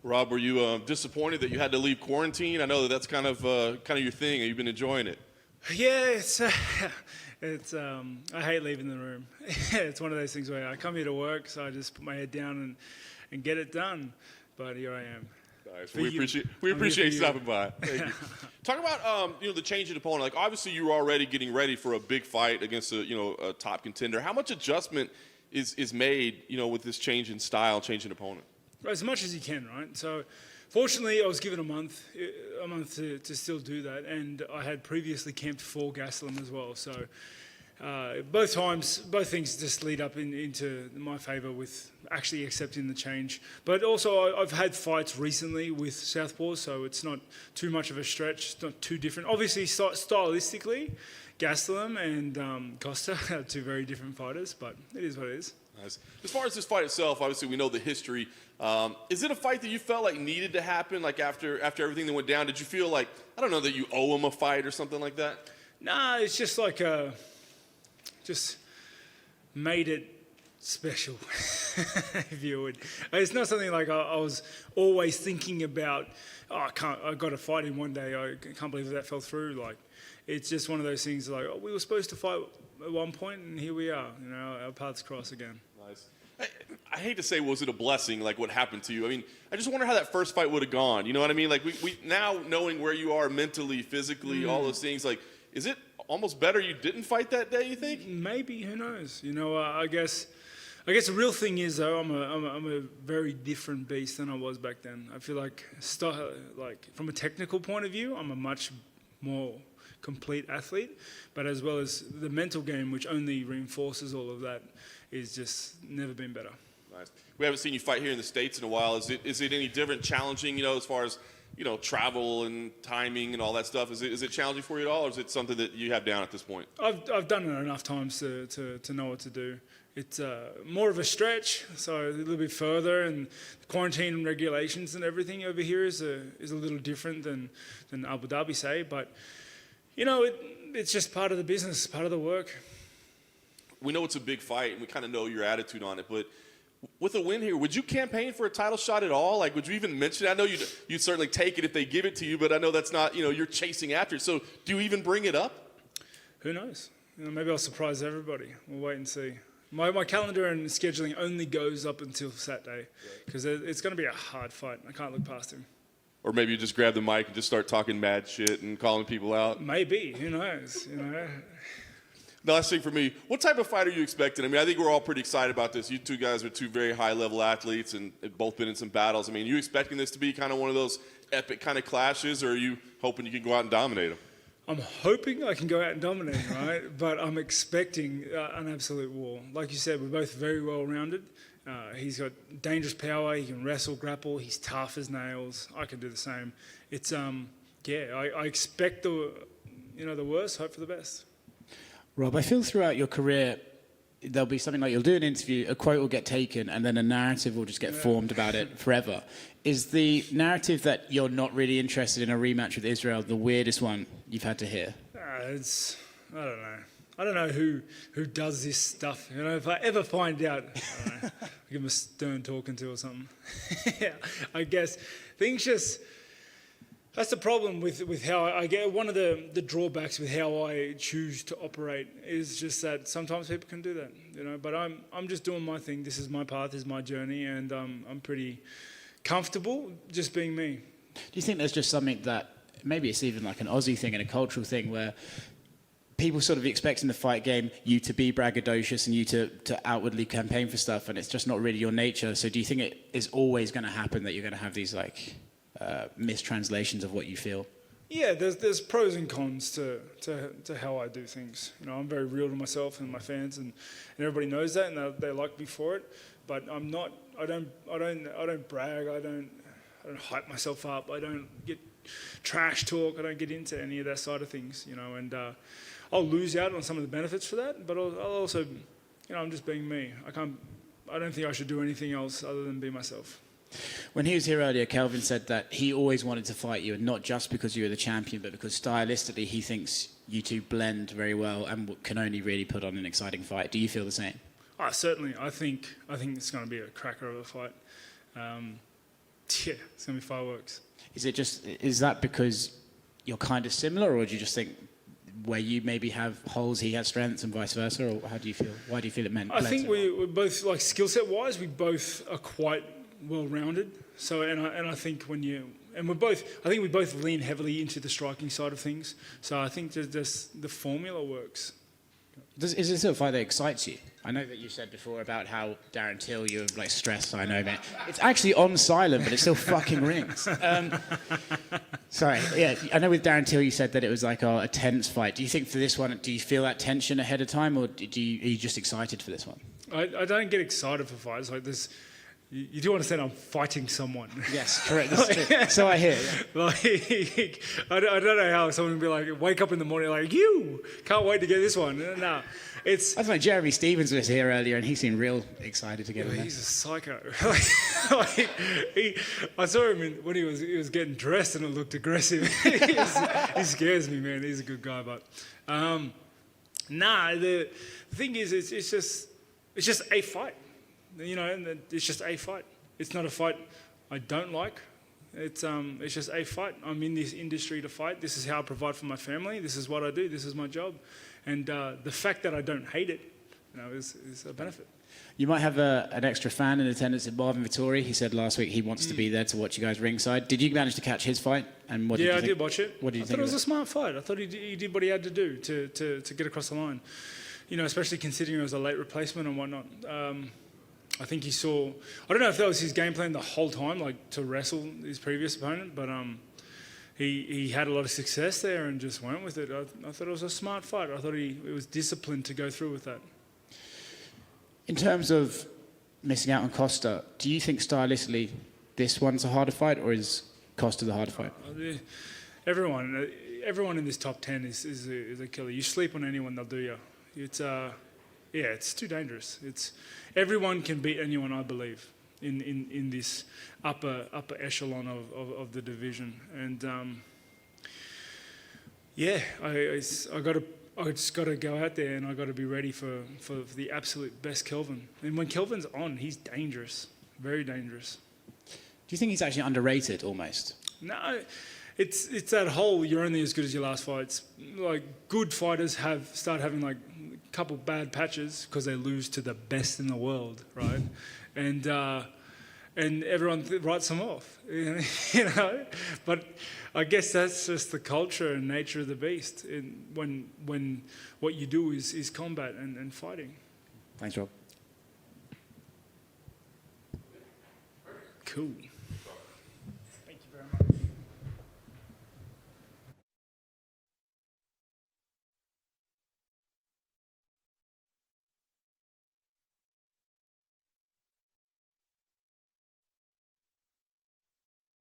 Rob, were you disappointed that you had to leave quarantine? I know that's kind of your thing. You've been enjoying it. Yeah, I hate leaving the room. It's one of those things where I come here to work, so I just put my head down and get it done. But here I am. Nice. We appreciate you stopping by. Thank you. Talk about the change in opponent. Like obviously you were already getting ready for a big fight against a top contender. How much adjustment is made with this change in style, change in opponent? As much as you can, right? So, fortunately, I was given a month to still do that, and I had previously camped for Gastelum as well. So, both things just lead up into my favour with actually accepting the change. But also, I've had fights recently with Southpaws, so it's not too much of a stretch. It's not too different. Obviously, stylistically, Gastelum and Costa are two very different fighters, but it is what it is. Nice. As far as this fight itself, obviously we know the history. Is it a fight that you felt like needed to happen, like after everything that went down? Did you feel like, I don't know, that you owe him a fight or something like that? Nah, it's just like just made it special, if you would. It's not something like I was always thinking about, I got to fight him one day. I can't believe that fell through. Like, it's just one of those things like, we were supposed to fight at one point, and here we are. Our paths cross again. Nice. I hate to say, was it a blessing, like what happened to you? I mean, I just wonder how that first fight would have gone. You know what I mean? Like we now knowing where you are mentally, physically, all those things. Like, is it almost better you didn't fight that day? You think? Maybe. Who knows? I guess the real thing is though, I'm a very different beast than I was back then. I feel like from a technical point of view, I'm a much more complete athlete, but as well as the mental game, which only reinforces all of that, is just never been better. Nice. We haven't seen you fight here in the States in a while. Is it any different, challenging, as far as, travel and timing and all that stuff? Is it challenging for you at all, or is it something that you have down at this point? I've done it enough times to know what to do. It's more of a stretch, so a little bit further, and the quarantine and regulations and everything over here is a little different than Abu Dhabi, say, but it's just part of the business, part of the work. We know it's a big fight, and we kind of know your attitude on it, but with a win here, would you campaign for a title shot at all? Like, would you even mention it? I know you'd certainly take it if they give it to you, but I know that's not, you're chasing after it. So do you even bring it up? Who knows? Maybe I'll surprise everybody. We'll wait and see. My calendar and scheduling only goes up until Saturday, because it's going to be a hard fight. I can't look past him. Or maybe you just grab the mic and just start talking mad shit and calling people out. Maybe. Who knows? The last thing for me, what type of fight are you expecting? I mean, I think we're all pretty excited about this. You two guys are two very high-level athletes and have both been in some battles. I mean, are you expecting this to be kind of one of those epic kind of clashes, or are you hoping you can go out and dominate them? I'm hoping I can go out and dominate, right? But I'm expecting an absolute war. Like you said, we're both very well-rounded. He's got dangerous power. He can wrestle, grapple. He's tough as nails. I can do the same. It's I expect the worst, hope for the best. Rob, I feel throughout your career there'll be something like you'll do an interview, a quote will get taken, and then a narrative will just get formed about it forever. Is the narrative that you're not really interested in a rematch with Israel the weirdest one you've had to hear? I don't know. I don't know who does this stuff. If I ever find out, I don't know, I'll give him a stern talking to or something. Yeah, I guess things just... That's the problem with how I get. One of the drawbacks with how I choose to operate is just that sometimes people can do that, But I'm just doing my thing. This is my path, this is my journey, and I'm pretty comfortable just being me. Do you think there's just something that maybe it's even like an Aussie thing and a cultural thing where people sort of expect in the fight game you to be braggadocious and you to outwardly campaign for stuff, and it's just not really your nature? So do you think it is always going to happen that you're going to have these mistranslations of what you feel? Yeah, there's pros and cons to how I do things. I'm very real to myself and my fans, and everybody knows that, and they like me for it. But I'm not. I don't brag. I don't hype myself up. I don't get trash talk. I don't get into any of that side of things. And I'll lose out on some of the benefits for that. But I'll also, I'm just being me. I don't think I should do anything else other than be myself. When he was here earlier, Kelvin said that he always wanted to fight you, and not just because you were the champion, but because stylistically he thinks you two blend very well and can only really put on an exciting fight. Do you feel the same? Certainly. I think it's going to be a cracker of a fight. Yeah, it's going to be fireworks. Is that because you're kind of similar, or do you just think where you maybe have holes, he has strengths, and vice versa, or how do you feel? Why do you feel it meant? I think we're both, like, skill set wise, we both are quite well rounded. So, and I think we both lean heavily into the striking side of things. So I think that the formula works. Is this a fight that excites you? I know that you said before about how Darren Till, you're like stressed. I know, man. It's actually on silent, but it still fucking rings. Sorry, yeah. I know with Darren Till, you said that it was like a tense fight. Do you think for this one, do you feel that tension ahead of time, or are you just excited for this one? I don't get excited for fights like this. You do understand I'm fighting someone. Yes, correct. That's true. So I hear. Yeah. Like, I don't know how someone would be like, wake up in the morning like, you can't wait to get this one. No, it's. That's like Jeremy Stevens was here earlier, and he seemed real excited to get him. He's a psycho. I saw him when he was getting dressed, and it looked aggressive. He scares me, man. He's a good guy, but the thing is, it's just a fight. You know, it's just a fight. It's not a fight I don't like. It's just a fight. I'm in this industry to fight. This is how I provide for my family. This is what I do. This is my job. And the fact that I don't hate it, is a benefit. You might have an extra fan in attendance at Marvin Vittori. He said last week he wants to be there to watch you guys ringside. Did you manage to catch his fight? And what did you think? I did watch it. What did you think? I thought it was a smart fight. I thought he did what he had to do to get across the line. You know, especially considering it was a late replacement and whatnot. I think he saw. I don't know if that was his game plan the whole time, like to wrestle his previous opponent, but he had a lot of success there and just went with it. I thought it was a smart fight. I thought it was disciplined to go through with that. In terms of missing out on Costa, do you think stylistically this one's a harder fight, or is Costa the harder fight? Everyone in this top 10 is a killer. You sleep on anyone, they'll do you. It's too dangerous. Everyone can beat anyone, I believe, in this upper echelon of the division. And I just got to go out there and I got to be ready for the absolute best Kelvin. And when Kelvin's on, he's dangerous, very dangerous. Do you think he's actually underrated almost? No. It's that whole you're only as good as your last fights. Like, good fighters start having like a couple bad patches because they lose to the best in the world, right? And everyone writes them off, you know. But I guess that's just the culture and nature of the beast. When what you do is combat and fighting. Thanks, Rob. Cool.